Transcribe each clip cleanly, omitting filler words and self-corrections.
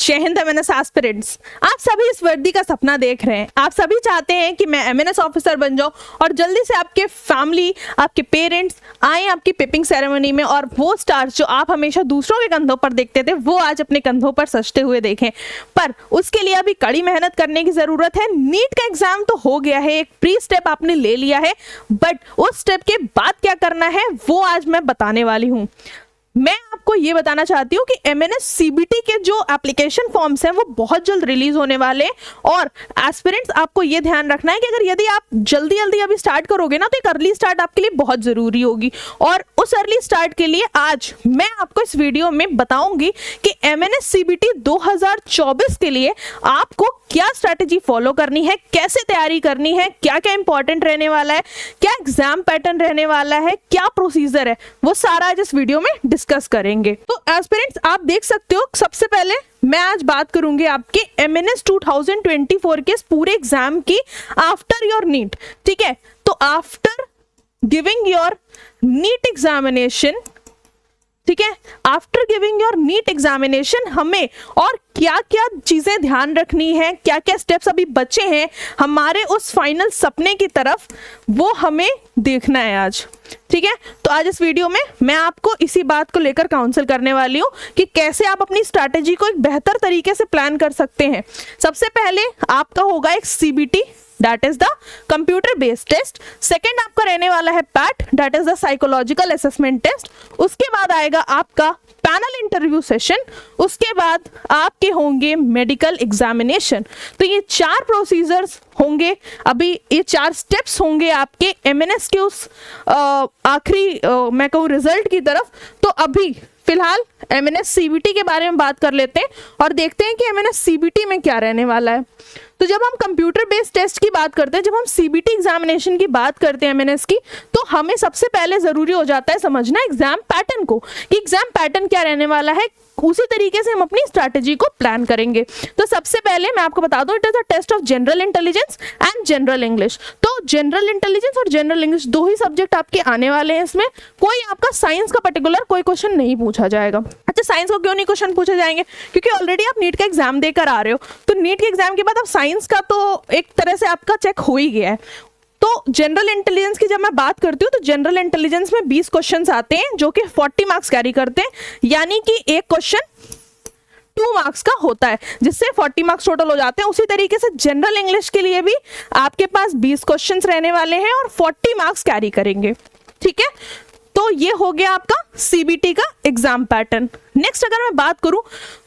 जय Hind MNS aspirants. आप सभी इस वर्दी का सपना देख रहे हैं। आप सभी चाहते हैं कि मैं एमएनएस ऑफिसर बन जाऊं और जल्दी से आपके फैमिली, आपके पेरेंट्स आए आपकी पिपिंग सेरेमनी में और वो स्टार्स जो आप हमेशा दूसरों के कंधों पर देखते थे वो आज अपने कंधों पर सजते हुए देखें। पर उसके लिए अभी कड़ी मेहनत करने की जरूरत है। नीट का एग्जाम तो हो गया है, एक प्री स्टेप आपने ले लिया है, बट उस स्टेप के बाद क्या करना है वो आज मैं बताने वाली हूँ। मैं आपको ये बताना चाहती हूँ कि एमएनएस सीबीटी के जो एप्लीकेशन फॉर्म्स हैं वो बहुत जल्द रिलीज होने वाले हैं और एस्पिरेंट्स आपको ये ध्यान रखना है कि अगर यदि आप जल्दी जल्दी अभी स्टार्ट करोगे ना तो एक अर्ली स्टार्ट आपके लिए बहुत ज़रूरी होगी। और उस अर्ली स्टार्ट के लिए आज मैं आपको इस वीडियो में बताऊंगी कि एमएनएस सीबीटी 2024 के लिए आपको क्या स्ट्रैटेजी फॉलो करनी है, कैसे तैयारी करनी है, क्या क्या इंपॉर्टेंट रहने वाला है, क्या एग्जाम पैटर्न रहने वाला है, क्या प्रोसीजर है, वो सारा आज इस वीडियो में डिस्कस करेंगे। तो एस्पिरेंट्स आप देख सकते हो, सबसे पहले मैं आज बात करूंगी आपके एमएनएस 2024 के इस पूरे एग्जाम की आफ्टर योर नीट। ठीक है, तो after giving your NEET examination, ठीक है, after giving your NEET examination हमें और क्या क्या चीजें ध्यान रखनी है, क्या क्या स्टेप्स अभी बचे हैं हमारे उस फाइनल सपने की तरफ, वो हमें देखना है आज। ठीक है, तो आज इस वीडियो में मैं आपको इसी बात को लेकर काउंसिल करने वाली हूँ कि कैसे आप अपनी स्ट्रैटेजी को एक बेहतर तरीके से प्लान कर सकते हैं। सबसे पहले आपका होगा एक CBT, that is the computer based test. Second आपका रहने वाला है PAT, that is the psychological assessment test. उसके बाद आएगा आपका पैनल इंटरव्यू सेशन। उसके बाद आपके होंगे मेडिकल एग्जामिनेशन। तो ये 4 प्रोसीजर्स होंगे, अभी ये 4 स्टेप्स होंगे आपके एमएनएस के उस आखिरी मैं कहूँ रिजल्ट की तरफ। तो अभी फिलहाल एमएनएस सीबीटी के बारे में बात कर लेते हैं और देखते हैं कि एमएनएस सीबीटी में क्या रहने वाला है। तो जब हम कंप्यूटर बेस्ड टेस्ट की बात करते हैं, जब हम सीबीटी एग्जामिनेशन की बात करते हैं एमएनएस की, तो हमें सबसे पहले जरूरी हो जाता है समझना एग्जाम पैटर्न को कि एग्जाम पैटर्न क्या रहने वाला है। उसी तरीके से हम अपनी स्ट्रैटेजी को प्लान करेंगे। तो सबसे पहले मैं आपको बता दूं, it is a test of general intelligence and general English. तो जनरल इंटेलिजेंस और जनरल इंग्लिश 2 ही सब्जेक्ट आपके आने वाले हैं। इसमें कोई आपका साइंस का पर्टिकुलर कोई क्वेश्चन नहीं पूछा जाएगा। अच्छा, साइंस को क्यों नहीं क्वेश्चन पूछे जाएंगे? क्योंकि ऑलरेडी आप नीट का एग्जाम देकर आ रहे हो, तो नीट के एग्जाम के बाद अब साइंस का तो एक तरह से आपका चेक हो ही गया है। तो जनरल इंटेलिजेंस की जब मैं बात करती हूँ तो जनरल इंटेलिजेंस में 20 क्वेश्चंस आते हैं जो कि 40 मार्क्स कैरी करते हैं, यानी कि एक क्वेश्चन 2 मार्क्स का होता है, जिससे 40 मार्क्स टोटल हो जाते हैं। उसी तरीके से जनरल इंग्लिश के लिए भी आपके पास 20 क्वेश्चंस रहने वाले हैं और 40 मार्क्स कैरी करेंगे। ठीक है, तो ये हो गया आपका सीबीटी का एग्जाम पैटर्न। नेक्स्ट अगर मैं बात करूं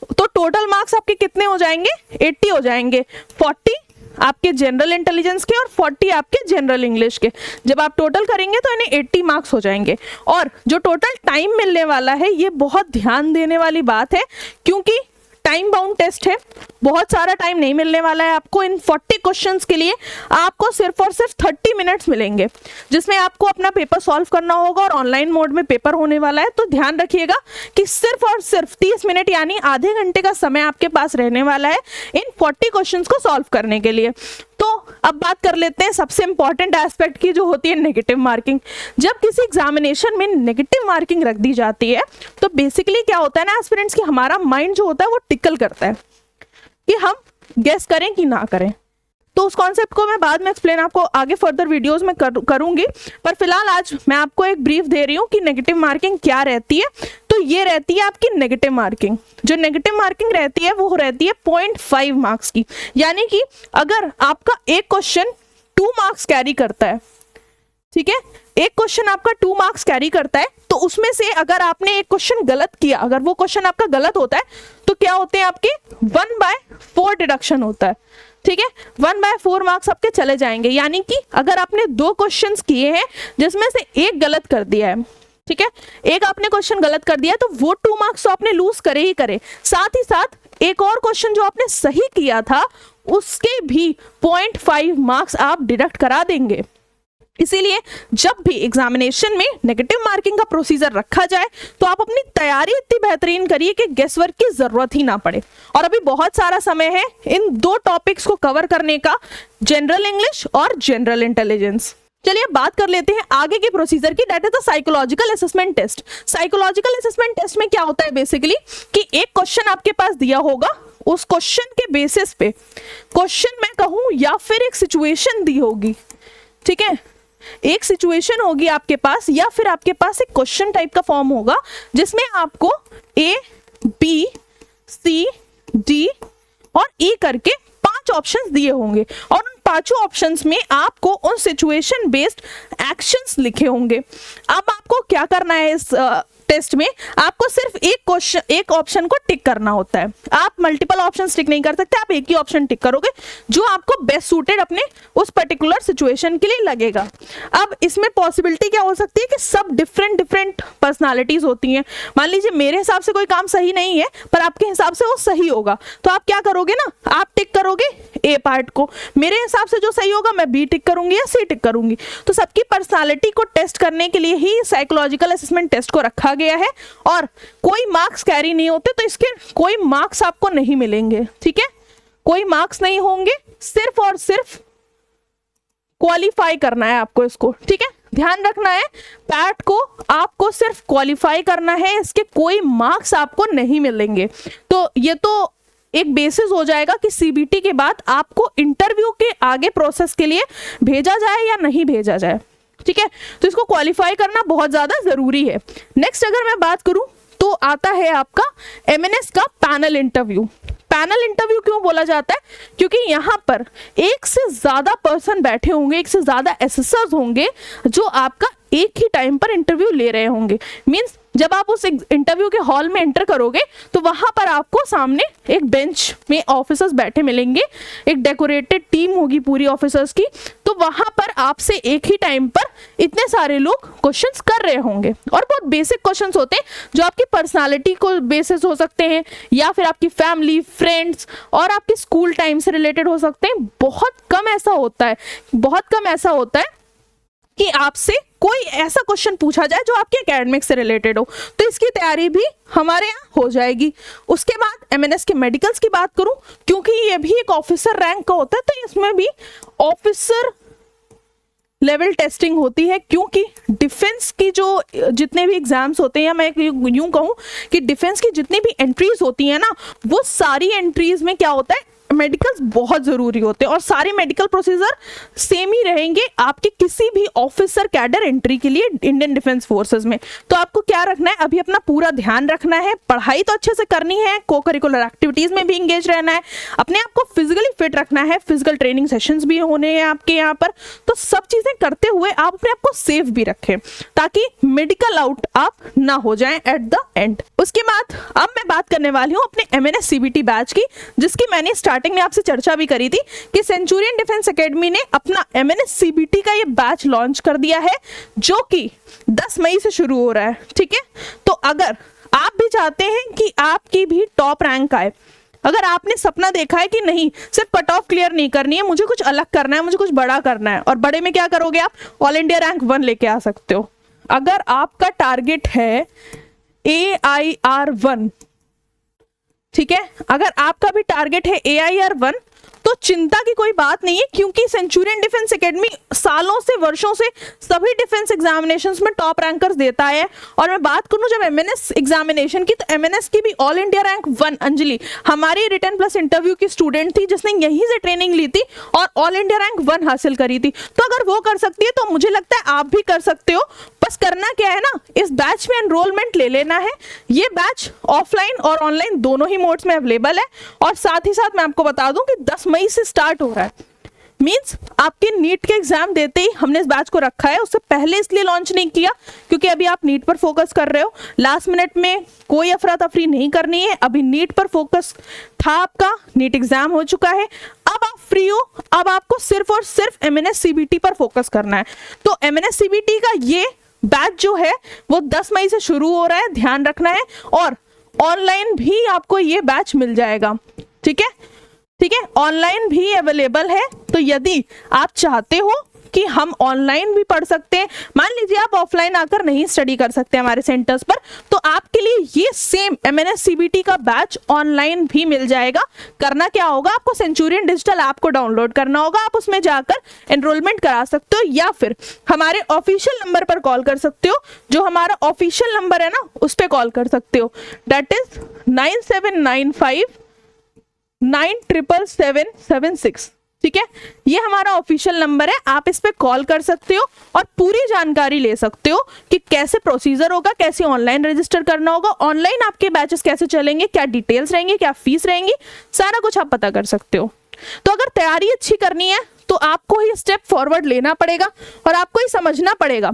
तो टोटल मार्क्स आपके कितने हो जाएंगे? 80 हो जाएंगे। 40 आपके जनरल इंटेलिजेंस के और 40 आपके जनरल इंग्लिश के। जब आप टोटल करेंगे तो इन्हें 80 मार्क्स हो जाएंगे। और जो टोटल टाइम मिलने वाला है, ये बहुत ध्यान देने वाली बात है क्योंकि टाइम बाउंड टेस्ट है, बहुत सारा टाइम नहीं मिलने वाला है आपको। इन 40 क्वेश्चंस के लिए आपको सिर्फ और सिर्फ 30 मिनट्स मिलेंगे, जिसमें आपको अपना पेपर सॉल्व करना होगा और ऑनलाइन मोड में पेपर होने वाला है। तो ध्यान रखिएगा कि सिर्फ और सिर्फ 30 मिनट यानी आधे घंटे का समय आपके पास रहने वाला है इन 40 क्वेश्चंस को सॉल्व करने के लिए। तो अब बात कर लेते हैं सबसे इंपॉर्टेंट एस्पेक्ट की, जो होती है नेगेटिव मार्किंग। जब किसी एग्जामिनेशन में नेगेटिव मार्किंग रख दी जाती है तो बेसिकली क्या होता है ना एस्पिरेंट्स, कि हमारा माइंड जो होता है वो टिकल करता है कि हम गेस करें कि ना करें। तो उस कॉन्सेप्ट को मैं बाद में एक्सप्लेन आपको आगे फर्दर वीडियोस में करूंगी, पर फिलहाल आज मैं आपको एक ब्रीफ दे रही हूँ कि नेगेटिव मार्किंग क्या रहती है। तो ये रहती है आपकी नेगेटिव मार्किंग। जो नेगेटिव मार्किंग रहती है वो रहती है 0.5 मार्क्स की, यानी कि अगर आपका एक क्वेश्चन 2 मार्क्स कैरी करता है, ठीक है, एक क्वेश्चन आपका 2 मार्क्स कैरी करता है, तो उसमें से अगर आपने एक क्वेश्चन गलत किया, अगर वो क्वेश्चन आपका गलत होता है तो क्या होते हैं आपके 1/4 डिडक्शन होता है। ठीक है, 1/4 मार्क्स आपके चले जाएंगे। यानी कि अगर आपने 2 क्वेश्चंस किए हैं जिसमें से एक गलत कर दिया है, ठीक है, एक आपने क्वेश्चन गलत कर दिया तो वो 2 मार्क्स तो आपने लूज करे ही करे। साथ ही साथ एक और क्वेश्चन जो आपने सही किया था उसके भी 0.5 मार्क्स आप डिडक्ट करा देंगे। इसीलिए जब भी एग्जामिनेशन में नेगेटिव मार्किंग का प्रोसीजर रखा जाए तो आप अपनी तैयारी इतनी बेहतरीन करिए कि गेस वर्क की जरूरत ही ना पड़े। और अभी बहुत सारा समय है इन 2 टॉपिक्स को कवर करने का, जनरल इंग्लिश और जनरल इंटेलिजेंस। चलिए अब बात कर लेते हैं आगे के प्रोसीजर की, that is the psychological assessment test. Psychological assessment test में क्या होता है बेसिकली कि एक क्वेश्चन आपके पास दिया होगा उस क्वेश्चन के बेसिस पे, क्वेश्चन मैं कहूँ या फिर एक सिचुएशन दी होगी, ठीक है, एक सिचुएशन होगी आपके पास या फिर आपके पास एक क्वेश्चन टाइप का फॉर्म होगा जिसमें आपको A, B, C, D और E करके 5 ऑप्शंस दिए होंगे और उन 5 ऑप्शंस में आपको उन सिचुएशन बेस्ड एक्शंस लिखे होंगे। अब आपको क्या करना है इस टेस्ट में, आपको सिर्फ एक ऑप्शन को टिक करना होता है। आप मल्टीपल ऑप्शंस टिक नहीं कर सकते, आप एक ही ऑप्शन टिक करोगे जो आपको बेस्ट सूटेड अपने उस पर्टिकुलर सिचुएशन के लिए लगेगा। अब इसमें पॉसिबिलिटी क्या हो सकती है कि सब डिफरेंट पर्सनालिटीज होती हैं। मान लीजिए मेरे हिसाब से कोई काम सही नहीं है पर आपके हिसाब से वो सही होगा, तो आप क्या करोगे ना, आप टिक करोगे ए पार्ट को, मेरे हिसाब से जो सही होगा मैं बी टिक करूंगी या सी टिक करूंगी। तो सबकी पर्सनालिटी को टेस्ट करने के लिए ही साइकोलॉजिकल असेसमेंट टेस्ट को रखा गया है और कोई मार्क्स कैरी नहीं होते, तो इसके कोई मार्क्स आपको नहीं मिलेंगे, ठीक है, कोई मार्क्स नहीं होंगे, सिर्फ और सिर्फ क्वालिफाई करना है आपको इसको, ठीक है, ध्यान रखना है पैट को आपको सिर्फ क्वालिफाई करना है, इसके कोई मार्क्स आपको नहीं मिलेंगे। तो ये तो एक बेसिस हो जाएगा कि सीबीटी के बाद आपको इंटरव्यू के आगे प्रोसेस के लिए भेजा जाए या नहीं भेजा जाए, ठीक है, तो इसको क्वालिफाई करना बहुत ज्यादा जरूरी है। नेक्स्ट अगर मैं बात करूं तो आता है आपका एमएनएस का पैनल इंटरव्यू। पैनल इंटरव्यू क्यों बोला जाता है, क्योंकि यहाँ पर एक से ज्यादा पर्सन बैठे होंगे, एक से ज्यादा एसेसर्स होंगे जो आपका एक ही टाइम पर इंटरव्यू ले रहे होंगे। मींस जब आप उस इंटरव्यू के हॉल में एंटर करोगे तो वहां पर आपको सामने एक बेंच में ऑफिसर्स बैठे मिलेंगे, एक डेकोरेटेड टीम होगी पूरी ऑफिसर्स की, तो वहां पर आपसे एक ही टाइम पर इतने सारे लोग क्वेश्चंस कर रहे होंगे और बहुत बेसिक क्वेश्चंस होते हैं जो आपकी पर्सनालिटी को बेसिस हो सकते हैं या फिर आपकी फैमिली, फ्रेंड्स और आपके स्कूल टाइम से रिलेटेड हो सकते हैं। बहुत कम ऐसा होता है कि आपसे कोई ऐसा क्वेश्चन पूछा जाए जो आपके एकेडमिक से रिलेटेड हो, तो इसकी तैयारी भी हमारे यहाँ हो जाएगी। उसके बाद एमएनएस के मेडिकल्स की बात करूं, क्योंकि ये भी एक ऑफिसर रैंक का होता है तो इसमें भी ऑफिसर लेवल टेस्टिंग होती है, क्योंकि डिफेंस की जो जितने भी एग्जाम्स होते हैं, या मैं यूं कहूं कि डिफेंस की जितनी भी एंट्रीज होती हैं ना, वो सारी एंट्रीज में क्या होता है, मेडिकल्स बहुत जरूरी होते हैं और सारे मेडिकल प्रोसीजर सेम ही रहेंगे आपके किसी भी ऑफिसर कैडर एंट्री के लिए इंडियन डिफेंस फोर्सेस में। तो आपको क्या रखना है, अभी अपना पूरा ध्यान रखना है, पढ़ाई तो अच्छे से करनी है, को करिकुलर एक्टिविटीज में भी इंगेज रहना है, अपने आप को फिजिकली फिट रखना है, फिजिकल ट्रेनिंग सेशंस भी होने हैं आपके यहाँ पर, तो सब चीजें करते हुए आप अपने आप को सेफ भी रखें ताकि मेडिकल आउट आप ना हो जाएं एट द एंड। उसके बाद अब मैं बात करने वाली हूँ अपने एमएनएस सीबीटी बैच की, जिसकी मैंने स्टार्टिंग में आपसे चर्चा भी करी थी कि सेंचुरियन डिफेंस एकेडमी ने अपना एमएनएस सीबीटी का ये बैच लॉन्च कर दिया है जो कि 10 मई से शुरू हो रहा है, ठीक है। तो अगर आप भी चाहते हैं कि आपकी भी टॉप रैंक आए, अगर आपने सपना देखा है कि नहीं सिर्फ कट ऑफ क्लियर नहीं करनी है, मुझे कुछ अलग करना है, मुझे कुछ बड़ा करना है, और बड़े में क्या करोगे आप, ऑल इंडिया रैंक 1 लेके आ सकते हो। अगर आपका टारगेट है AIR 1, ठीक है, अगर आपका भी टारगेट है AIR 1 तो चिंता की कोई बात नहीं है, क्योंकि सेंचुरियन डिफेंस एकेडमी सालों से वर्षों से सभी डिफेंस एग्जामिनेशंस में टॉप रैंकर्स देता है। और मैं बात करूं जब एमएनएस एग्जामिनेशन की, तो एमएनएस की भी ऑल इंडिया रैंक 1 अंजलि हमारी रिटन प्लस इंटरव्यू की स्टूडेंट थी जिसने यहीं से ट्रेनिंग ली थी और ऑल इंडिया रैंक 1 हासिल करी थी। तो अगर वो कर सकती है तो मुझे लगता है आप भी कर सकते हो। बस करना क्या है ना, इस बैच में एनरोलमेंट ले लेना है। ये बैच ऑफलाइन और ऑनलाइन दोनों ही मोड्स में अवेलेबल है और साथ ही साथ मैं आपको बता दूं कि 10 मई से स्टार्ट हो रहा है। मींस आपके नीट के एग्जाम देते ही हमने इस बैच को रखा है, उससे पहले इसलिए लॉन्च नहीं किया क्योंकि अभी आप नीट पर फोकस कर रहे हो। लास्ट मिनट में कोई अफरा तफरी नहीं करनी है, अभी नीट पर फोकस था आपका, नीट एग्जाम हो चुका है, अब आप फ्री हो, अब आपको सिर्फ और सिर्फ एमएनएस सीबीटी पर फोकस करना है। तो एमएनएस सीबीटी का ये बैच जो है वो 10 मई से शुरू हो रहा है, ध्यान रखना है, और ऑनलाइन भी आपको ये बैच मिल जाएगा, ठीक है, ठीक है, ऑनलाइन भी अवेलेबल है। तो यदि आप चाहते हो कि हम ऑनलाइन भी पढ़ सकते हैं, मान लीजिए आप ऑफलाइन आकर नहीं स्टडी कर सकते हमारे सेंटर्स पर, तो आपके लिए ये सेम एमएनएस सीबीटी का बैच ऑनलाइन भी मिल जाएगा। करना क्या होगा, आपको सेंचुरियन डिजिटल ऐप को डाउनलोड करना होगा, आप उसमें जाकर एनरोलमेंट करा सकते हो या फिर हमारे ऑफिशियल नंबर पर कॉल कर सकते हो, जो हमारा ऑफिशियल नंबर है ना उस पर कॉल कर सकते हो, दैट इज 9795 9777776। ठीक है, ये हमारा ऑफिशियल नंबर है, आप इस पे कॉल कर सकते हो और पूरी जानकारी ले सकते हो कि कैसे प्रोसीजर होगा, कैसे ऑनलाइन रजिस्टर करना होगा, ऑनलाइन आपके बैचेस कैसे चलेंगे, क्या डिटेल्स रहेंगे, क्या फीस रहेंगी, सारा कुछ आप पता कर सकते हो। तो अगर तैयारी अच्छी करनी है तो आपको ही स्टेप फॉरवर्ड लेना पड़ेगा और आपको ही समझना पड़ेगा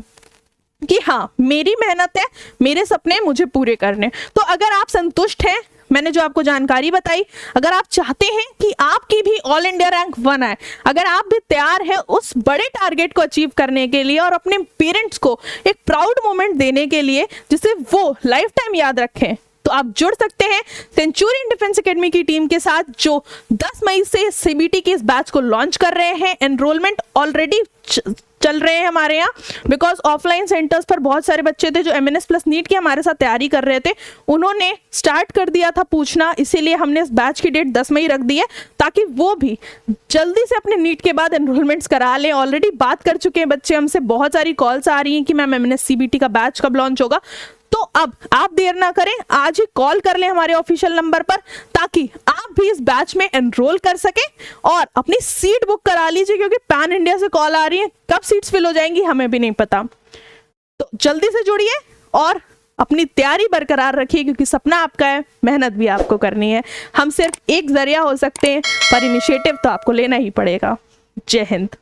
कि हाँ, मेरी मेहनत है, मेरे सपने मुझे पूरे करने। तो अगर आप संतुष्ट हैं, मैंने जो आपको जानकारी बताई, अगर आप चाहते हैं कि आपकी भी ऑल इंडिया रैंक 1 आए, अगर आप भी तैयार हैं उस बड़े टारगेट को अचीव करने के लिए और अपने पेरेंट्स को एक प्राउड मोमेंट देने के लिए जिसे वो लाइफ टाइम याद रखें, तो आप जुड़ सकते हैं सेंचुरियन डिफेंस एकेडमी की टीम के साथ, जो 10 मई से सीबीटी के इस बैच को लॉन्च कर रहे हैं। एनरोलमेंट ऑलरेडी चल रहे हैं हमारे यहाँ, बिकॉज ऑफलाइन सेंटर्स पर बहुत सारे बच्चे थे जो एमएनएस प्लस नीट की हमारे साथ तैयारी कर रहे थे, उन्होंने स्टार्ट कर दिया था पूछना, इसीलिए हमने इस बैच की डेट 10 मई रख दी है ताकि वो भी जल्दी से अपने नीट के बाद एनरोलमेंट्स करा लें। ऑलरेडी बात कर चुके हैं बच्चे हमसे, बहुत सारी कॉल्स आ रही हैं कि मैम एमएनएस सीबीटी का बैच कब लॉन्च होगा। तो अब आप देर ना करें, आज ही कॉल कर लें हमारे ऑफिशियल नंबर पर ताकि आप भी इस बैच में एनरोल कर सकें और अपनी सीट बुक करा लीजिए, क्योंकि पैन इंडिया से कॉल आ रही है, कब सीट्स फिल हो जाएंगी हमें भी नहीं पता। तो जल्दी से जुड़िए और अपनी तैयारी बरकरार रखिए, क्योंकि सपना आपका है, मेहनत भी आपको करनी है। हम सिर्फ एक जरिया हो सकते हैं, पर इनिशिएटिव तो आपको लेना ही पड़ेगा। जय हिंद।